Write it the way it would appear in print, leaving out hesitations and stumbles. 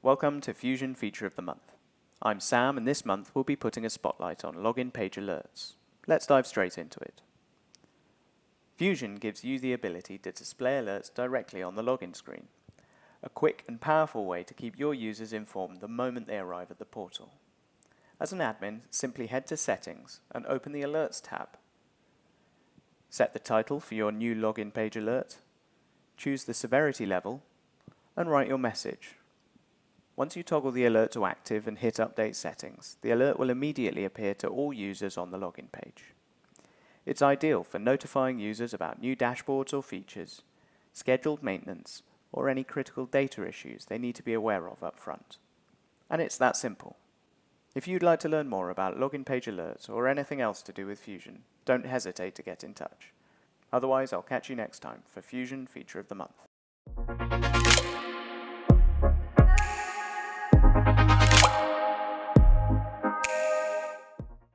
Welcome to Fusion Feature of the Month. I'm Sam, and this month we'll be putting a spotlight on login page alerts. Let's dive straight into it. Fusion gives you the ability to display alerts directly on the login screen, a quick and powerful way to keep your users informed the moment they arrive at the portal. As an admin, simply head to Settings and open the Alerts tab. Set the title for your new login page alert, choose the severity level, and write your message. Once you toggle the alert to active and hit Update Settings, the alert will immediately appear to all users on the login page. It's ideal for notifying users about new dashboards or features, scheduled maintenance, or any critical data issues they need to be aware of up front. And it's that simple. If you'd like to learn more about login page alerts or anything else to do with Fusion, don't hesitate to get in touch. Otherwise, I'll catch you next time for Fusion Feature of the Month.